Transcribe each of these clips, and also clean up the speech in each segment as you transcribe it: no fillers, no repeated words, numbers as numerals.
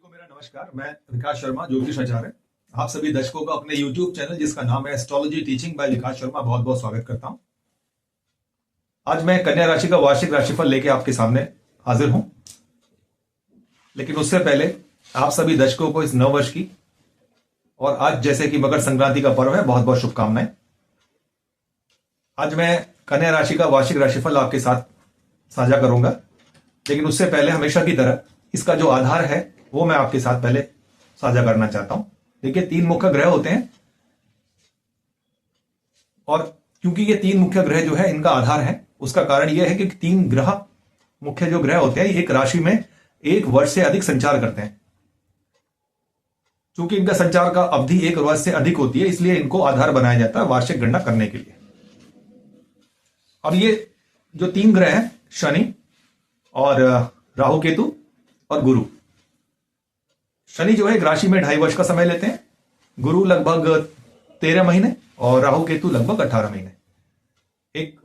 को मेरा नमस्कार। मैं विकास शर्मा, ज्योतिष आचार्य, आप सभी दर्शकों का अपने YouTube चैनल जिसका नाम है एस्ट्रोलॉजी टीचिंग बाय विकास शर्मा बहुत बहुत स्वागत करता हूं। आज मैं कन्या राशि का वार्षिक राशिफल लेके आपके सामने हाजिर हूं, लेकिन उससे पहले आप सभी दर्शकों को इस नव वर्ष की और आज जैसे कि मकर संक्रांति का पर्व है, बहुत बहुत शुभकामनाएं। आज मैं कन्या राशि का वार्षिक राशिफल आपके साथ साझा करूंगा, लेकिन उससे पहले हमेशा की तरह इसका जो आधार है वो मैं आपके साथ पहले साझा करना चाहता हूं। देखिए, 3 मुख्य ग्रह होते हैं और क्योंकि ये 3 मुख्य ग्रह जो है इनका आधार है, उसका कारण यह है कि 3 ग्रह मुख्य जो ग्रह होते हैं एक राशि में 1 वर्ष से अधिक संचार करते हैं। चूंकि इनका संचार का अवधि 1 वर्ष से अधिक होती है, इसलिए इनको आधार बनाया जाता है वार्षिक गणना करने के लिए। अब ये जो 3 ग्रह हैं, शनि और राहु केतु और गुरु। शनि जो है एक राशि में 2.5 वर्ष का समय लेते हैं, गुरु लगभग 13 महीने और राहु केतु लगभग 18 महीने एक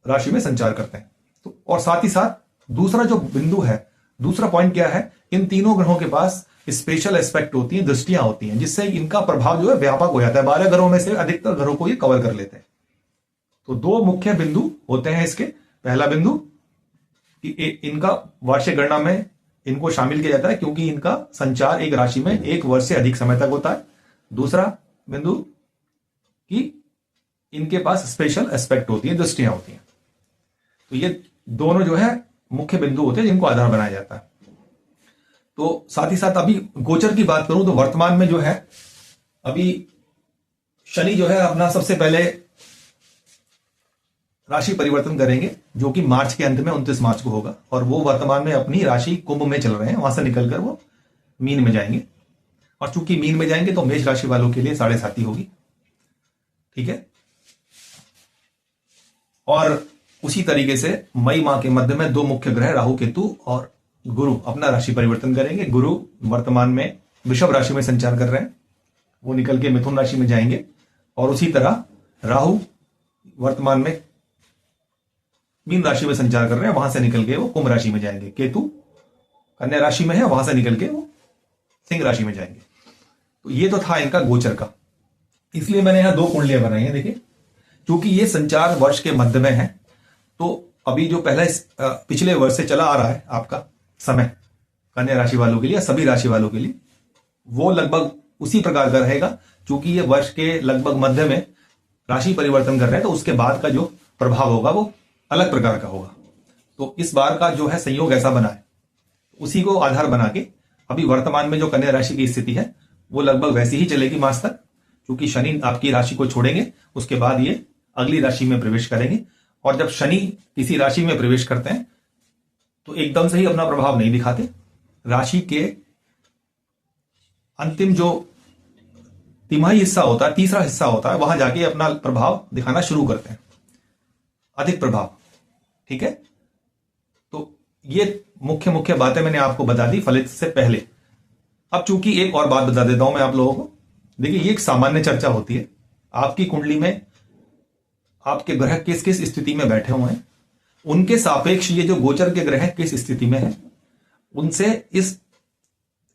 राशि में संचार करते हैं। तो और साथ ही साथ दूसरा जो बिंदु है, दूसरा पॉइंट क्या है, इन तीनों ग्रहों के पास स्पेशल एस्पेक्ट होती हैं, दृष्टियां होती हैं, जिससे इनका प्रभाव जो है व्यापक हो जाता है। 12 ग्रहों में से अधिकतर ग्रहों को ये कवर कर लेते हैं। तो 2 मुख्य बिंदु होते हैं इसके। पहला बिंदु कि इनका वार्षिक गणना में इनको शामिल किया जाता है क्योंकि इनका संचार एक राशि में 1 वर्ष से अधिक समय तक होता है। दूसरा बिंदु कि इनके पास स्पेशल एस्पेक्ट होती है, दृष्टियां होती हैं। तो ये दोनों जो है मुख्य बिंदु होते हैं जिनको आधार बनाया जाता है। तो साथ ही साथ अभी गोचर की बात करूं तो वर्तमान में जो है अभी शनि जो है अपना सबसे पहले राशि परिवर्तन करेंगे, जो कि मार्च के अंत में 29 मार्च को होगा, और वो वर्तमान में अपनी राशि कुंभ में चल रहे हैं, वहां से निकलकर वो मीन में जाएंगे। और चूंकि मीन में जाएंगे तो मेष राशि वालों के लिए 7.5 होगी, ठीक है। और उसी तरीके से मई माह के मध्य में 2 मुख्य ग्रह राहु केतु और गुरु अपना राशि परिवर्तन करेंगे। गुरु वर्तमान में वृषभ राशि में संचार कर रहे हैं, वो निकल के मिथुन राशि में जाएंगे। और उसी तरह राहु वर्तमान में मीन राशि में संचार कर रहे हैं, वहां से निकल के वो कुंभ राशि में जाएंगे। केतु कन्या राशि में है, वहां से निकल के वो सिंह राशि में जाएंगे। तो ये तो था इनका गोचर का, इसलिए मैंने यहां 2 कुंडलियां बनाई हैं। देखिए, क्योंकि ये संचार वर्ष के मध्य में है, तो अभी जो पहला पिछले वर्ष से चला आ रहा है आपका समय कन्या राशि वालों के लिए, सभी राशि वालों के लिए, वो लगभग उसी प्रकार का रहेगा। चूंकि ये वर्ष के लगभग मध्य में राशि परिवर्तन कर रहे हैं, तो उसके बाद का जो प्रभाव होगा वो अलग प्रकार का होगा। तो इस बार का जो है संयोग ऐसा बना है, उसी को आधार बना के अभी वर्तमान में जो कन्या राशि की स्थिति है वो लगभग वैसी ही चलेगी मार्च तक। क्योंकि शनि आपकी राशि को छोड़ेंगे, उसके बाद ये अगली राशि में प्रवेश करेंगे। और जब शनि किसी राशि में प्रवेश करते हैं तो एकदम से ही अपना प्रभाव नहीं दिखाते, राशि के अंतिम जो तिमाही हिस्सा होता है, तीसरा हिस्सा होता है, वहां जाके अपना प्रभाव दिखाना शुरू करते हैं, अधिक प्रभाव, ठीक है। तो ये मुख्य बातें मैंने आपको बता दी फलित से पहले। अब चूंकि एक और बात बता देता हूं मैं आप लोगों को। देखिए, ये एक सामान्य चर्चा होती है, आपकी कुंडली में आपके ग्रह किस किस स्थिति में बैठे हुए हैं, उनके सापेक्ष ये जो गोचर के ग्रह किस स्थिति में है, उनसे इस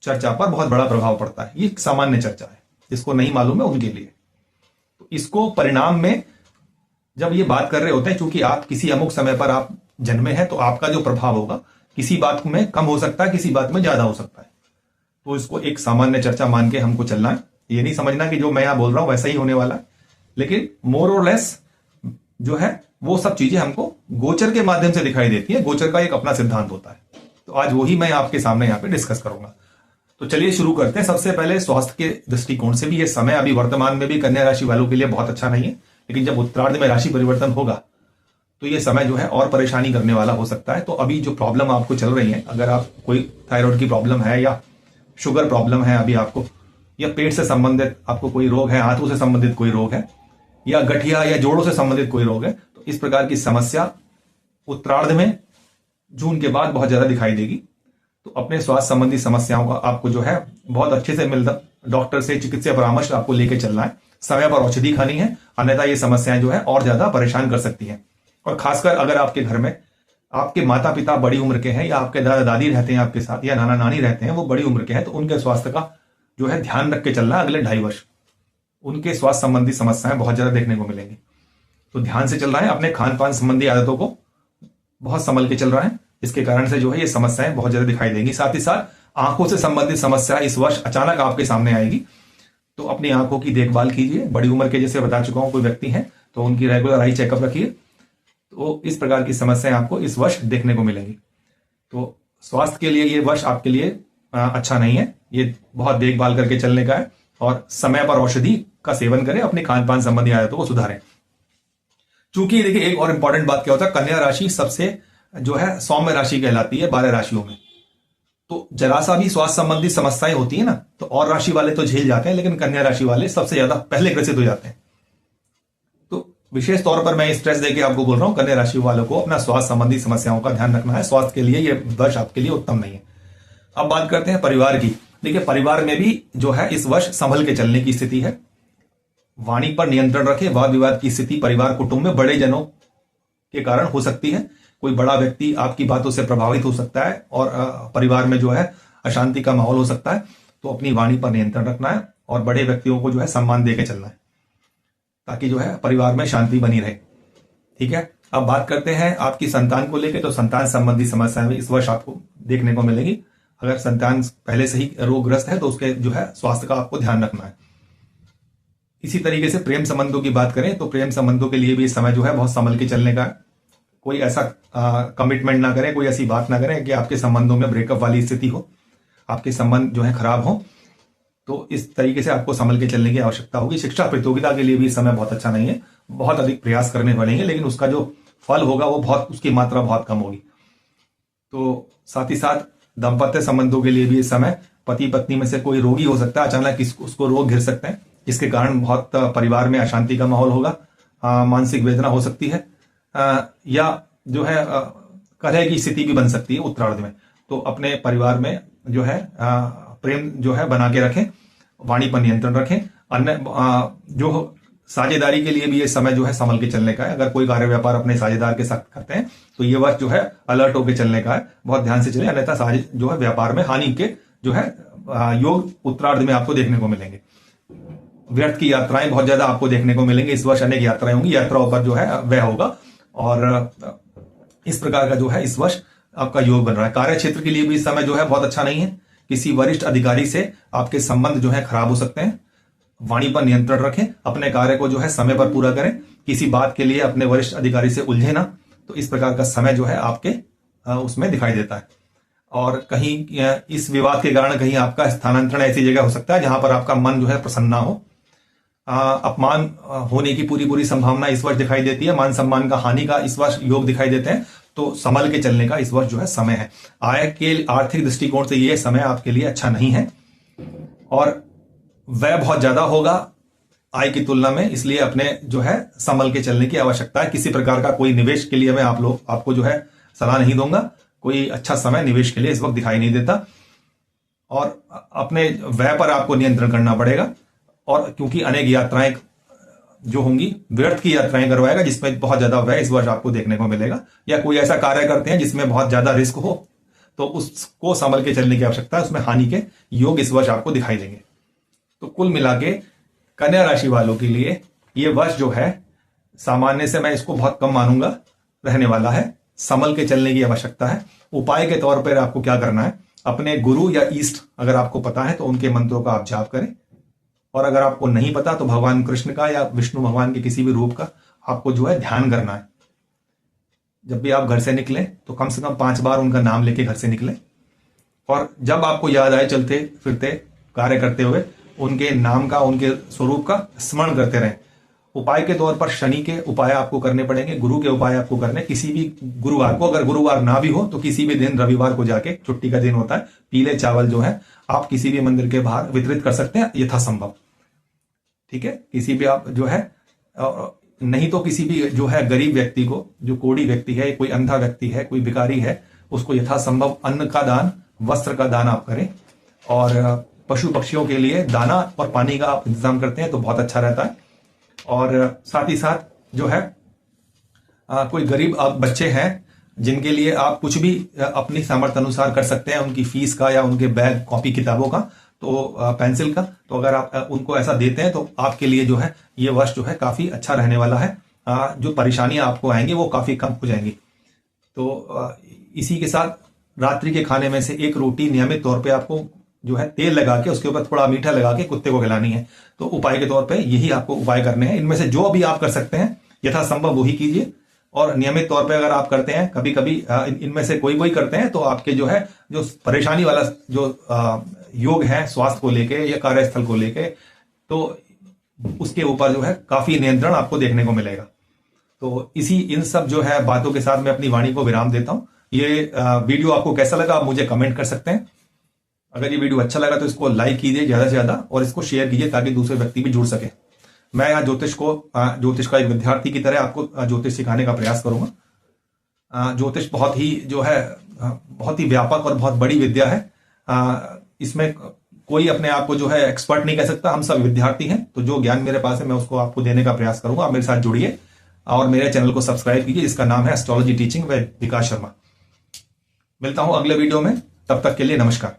चर्चा पर बहुत बड़ा प्रभाव पड़ता है। ये एक सामान्य चर्चा है, जिसको नहीं मालूम है उनके लिए। तो इसको परिणाम में जब ये बात कर रहे होते हैं, चूंकि आप किसी अमुक समय पर आप जन्मे हैं, तो आपका जो प्रभाव होगा किसी बात में कम हो सकता है, किसी बात में ज्यादा हो सकता है। तो इसको एक सामान्य चर्चा मान के हमको चलना है। ये नहीं समझना कि जो मैं यहां बोल रहा हूं वैसा ही होने वाला है, लेकिन मोर और लेस जो है वो सब चीजें हमको गोचर के माध्यम से दिखाई देती है। गोचर का एक अपना सिद्धांत होता है। तो आज वही मैं आपके सामने यहाँ पे डिस्कस करूंगा। तो चलिए शुरू करते हैं। सबसे पहले स्वास्थ्य के दृष्टिकोण से भी ये समय अभी वर्तमान में भी कन्या राशि वालों के लिए बहुत अच्छा नहीं है, लेकिन जब उत्तरार्ध में राशि परिवर्तन होगा तो ये समय जो है और परेशानी करने वाला हो सकता है। तो अभी जो प्रॉब्लम आपको चल रही है, अगर आप कोई थायराइड की प्रॉब्लम है या शुगर प्रॉब्लम है अभी आपको, या पेट से संबंधित आपको कोई रोग है, हाथों से संबंधित कोई रोग है, या गठिया या जोड़ों से संबंधित कोई रोग है, तो इस प्रकार की समस्या उत्तरार्ध में जून के बाद बहुत ज्यादा दिखाई देगी। तो अपने स्वास्थ्य संबंधी समस्याओं का आपको जो है बहुत अच्छे से डॉक्टर से चिकित्सा परामर्श आपको लेके चलना है, समय पर औषधि खानी है, अन्यथा ये समस्याएं जो है और ज्यादा परेशान कर सकती हैं। और खासकर अगर आपके घर में आपके माता पिता बड़ी उम्र के हैं या आपके दादा दादी रहते हैं आपके साथ या नाना नानी रहते हैं, वो बड़ी उम्र के हैं, तो उनके स्वास्थ्य का जो है ध्यान रख के चलना है। अगले 2.5 वर्ष उनके स्वास्थ्य संबंधी समस्याएं बहुत ज्यादा देखने को मिलेंगी, तो ध्यान से चल रहा है। अपने खान पान संबंधी आदतों को बहुत संभल के चल रहा है, इसके कारण से जो है ये समस्याएं बहुत ज्यादा दिखाई देंगी। साथ ही साथ आंखों से संबंधित समस्या इस वर्ष अचानक आपके सामने आएगी, तो अपनी आंखों की देखभाल कीजिए। बड़ी उम्र के जैसे बता चुका हूं कोई व्यक्ति है तो उनकी रेगुलर आई चेकअप रखिए। तो इस प्रकार की समस्याएं आपको इस वर्ष देखने को मिलेंगी। तो स्वास्थ्य के लिए ये वर्ष आपके लिए अच्छा नहीं है, ये बहुत देखभाल करके चलने का है और समय पर औषधि का सेवन करें, अपनी खान पान संबंधी आदतों को सुधारें। चूंकि देखिए एक और इंपॉर्टेंट बात क्या होता है, कन्या राशि सबसे जो है सौम्य राशि कहलाती है 12 राशियों में। तो जरा सा भी स्वास्थ्य संबंधी समस्याएं होती है ना, तो और राशि वाले तो झेल जाते हैं, लेकिन कन्या राशि वाले सबसे ज्यादा पहले ग्रसित हो जाते हैं। तो विशेष तौर पर मैं स्ट्रेस देके आपको बोल रहा हूं, कन्या राशि वालों को अपना स्वास्थ्य संबंधी समस्याओं का ध्यान रखना है। स्वास्थ्य के लिए यह वर्ष आपके लिए उत्तम नहीं है। अब बात करते हैं परिवार की। देखिए परिवार में भी जो है इस वर्ष संभल के चलने की स्थिति है। वाणी पर नियंत्रण रखें। वाद विवाद की स्थिति परिवार कुटुंब में बड़े जनों के कारण हो सकती है। कोई बड़ा व्यक्ति आपकी बातों से प्रभावित हो सकता है और परिवार में जो है अशांति का माहौल हो सकता है। तो अपनी वाणी पर नियंत्रण रखना है और बड़े व्यक्तियों को जो है सम्मान देकर चलना है, ताकि जो है परिवार में शांति बनी रहे। ठीक है, अब बात करते हैं आपकी संतान को लेकर। तो संतान संबंधी समस्याएं इस वर्ष आपको देखने को मिलेगी। अगर संतान पहले से ही रोगग्रस्त है तो उसके जो है स्वास्थ्य का आपको ध्यान रखना है। इसी तरीके से प्रेम संबंधों की बात करें तो प्रेम संबंधों के लिए भी इस समय जो है बहुत संभल के चलने का है। कोई ऐसा कमिटमेंट ना करें, कोई ऐसी बात ना करें कि आपके संबंधों में ब्रेकअप वाली स्थिति हो, आपके संबंध जो है खराब हो। तो इस तरीके से आपको संभल के चलने की आवश्यकता होगी। शिक्षा प्रतियोगिता के लिए भी इस समय बहुत अच्छा नहीं है। बहुत अधिक प्रयास करने पड़ेंगे, लेकिन उसका जो फल होगा वो बहुत, उसकी मात्रा बहुत कम होगी। तो साथ ही साथ दाम्पत्य संबंधों के लिए भी इस समय पति पत्नी में से कोई रोगी हो सकता है, अचानक उसको रोग घिर सकते हैं, जिसके कारण बहुत परिवार में अशांति का माहौल होगा, मानसिक वेदना हो सकती है, या जो है कलह की स्थिति भी बन सकती है उत्तरार्ध में। तो अपने परिवार में जो है प्रेम जो है बना के रखें, वाणी पर नियंत्रण रखें। अन्य जो साझेदारी के लिए भी ये समय जो है संभल के चलने का है। अगर कोई कार्य व्यापार अपने साझेदार के साथ करते हैं तो ये वर्ष जो है अलर्ट होकर चलने का है, बहुत ध्यान से चले, अन्यथा साझे जो है व्यापार में हानि के जो है योग उत्तरार्ध में आपको देखने को मिलेंगे। व्यर्थ की यात्राएं बहुत ज्यादा आपको देखने को मिलेंगी इस वर्ष। अनेक यात्राएं होंगी, यात्राओं पर जो है व्यय होगा और इस प्रकार का जो है इस वर्ष आपका योग बन रहा है। कार्य क्षेत्र के लिए भी इस समय जो है बहुत अच्छा नहीं है। किसी वरिष्ठ अधिकारी से आपके संबंध जो है खराब हो सकते हैं। वाणी पर नियंत्रण रखें, अपने कार्य को जो है समय पर पूरा करें, किसी बात के लिए अपने वरिष्ठ अधिकारी से उलझे ना। तो इस प्रकार का समय जो है आपके उसमें दिखाई देता है। और कहीं इस विवाद के कारण कहीं आपका स्थानांतरण ऐसी जगह हो सकता है जहां पर आपका मन जो है प्रसन्न ना हो। अपमान होने की पूरी संभावना इस वर्ष दिखाई देती है। मान सम्मान का हानि का इस वर्ष योग दिखाई देते हैं। तो संभल के चलने का इस वर्ष जो है समय है। आय के आर्थिक दृष्टिकोण से यह समय आपके लिए अच्छा नहीं है और व्यय बहुत ज्यादा होगा आय की तुलना में, इसलिए अपने जो है संभल के चलने की आवश्यकता है। किसी प्रकार का कोई निवेश के लिए मैं आपको जो है सलाह नहीं दूंगा। कोई अच्छा समय निवेश के लिए इस वक्त दिखाई नहीं देता और अपने व्यय पर आपको नियंत्रण करना पड़ेगा। और क्योंकि अनेक यात्राएं जो होंगी, व्यर्थ की यात्राएं करवाएगा जिसमें बहुत ज्यादा व्यय इस वर्ष आपको देखने को मिलेगा। या कोई ऐसा कार्य करते हैं जिसमें बहुत ज्यादा रिस्क हो तो उसको संभल के चलने की आवश्यकता है। उसमें हानि के योग इस वर्ष आपको दिखाई देंगे। तो कुल मिला के कन्या राशि वालों के लिए ये वर्ष जो है सामान्य से मैं इसको बहुत कम मानूंगा रहने वाला है। संभल के चलने की आवश्यकता है। उपाय के तौर पर आपको क्या करना है, अपने गुरु या ईष्ट अगर आपको पता है तो उनके मंत्रों का आप जाप करें, और अगर आपको नहीं पता तो भगवान कृष्ण का या विष्णु भगवान के किसी भी रूप का आपको जो है ध्यान करना है। जब भी आप घर से निकलें तो कम से कम 5 बार उनका नाम लेके घर से निकलें, और जब आपको याद आए चलते फिरते कार्य करते हुए उनके नाम का, उनके स्वरूप का स्मरण करते रहें। उपाय के तौर पर शनि के उपाय आपको करने पड़ेंगे, गुरु के उपाय आपको करने। किसी भी गुरुवार को, अगर गुरुवार ना भी हो तो किसी भी दिन, रविवार को जाके, छुट्टी का दिन होता है, पीले चावल जो है आप किसी भी मंदिर के बाहर वितरित कर सकते हैं यथासंभव। ठीक है, किसी भी आप जो है, नहीं तो किसी भी जो है गरीब व्यक्ति को, जो कोढ़ी व्यक्ति है, कोई अंधा व्यक्ति है, कोई भिखारी है, उसको यथासंभव अन्न का दान, वस्त्र का दान आप करें। और पशु पक्षियों के लिए दाना और पानी का आप इंतजाम करते हैं तो बहुत अच्छा रहता है। और साथ ही साथ जो है कोई गरीब बच्चे हैं जिनके लिए आप कुछ भी अपनी सामर्थ्य अनुसार कर सकते हैं, उनकी फीस का या उनके बैग कॉपी किताबों का, तो पेंसिल का, तो अगर आप उनको ऐसा देते हैं तो आपके लिए जो है ये वर्ष जो है काफी अच्छा रहने वाला है। जो परेशानियां आपको आएंगी वो काफी कम हो जाएंगी। तो इसी के साथ रात्रि के खाने में से एक रोटी नियमित तौर पे आपको जो है तेल लगा के उसके ऊपर थोड़ा मीठा लगा के कुत्ते को खिलानी है। तो उपाय के तौर पे यही आपको उपाय करने हैं। इनमें से जो भी आप कर सकते हैं यथासंभव वही कीजिए, और नियमित तौर पे अगर आप करते हैं, कभी कभी इनमें से कोई करते हैं, तो आपके जो है जो परेशानी वाला जो योग है स्वास्थ्य को लेके या कार्यस्थल को लेके, तो उसके ऊपर जो है काफी नियंत्रण आपको देखने को मिलेगा। तो इन सब जो है बातों के साथ मैं अपनी वाणी को विराम देता हूं। ये वीडियो आपको कैसा लगा आप मुझे कमेंट कर सकते हैं। अगर ये वीडियो अच्छा लगा तो इसको लाइक कीजिए ज्यादा से ज्यादा, और इसको शेयर कीजिए ताकि दूसरे व्यक्ति भी जुड़ सके। मैं यहाँ ज्योतिष का एक विद्यार्थी की तरह आपको ज्योतिष सिखाने का प्रयास करूंगा। ज्योतिष बहुत ही व्यापक और बहुत बड़ी विद्या है। इसमें कोई अपने आप को जो है एक्सपर्ट नहीं कह सकता, हम सब विद्यार्थी हैं। तो जो ज्ञान मेरे पास है मैं उसको आपको देने का प्रयास करूंगा। आप मेरे साथ जुड़िए और मेरे चैनल को सब्सक्राइब कीजिए, जिसका नाम है एस्ट्रोलॉजी टीचिंग विद विकास शर्मा। मिलता हूं अगले वीडियो में, तब तक के लिए नमस्कार।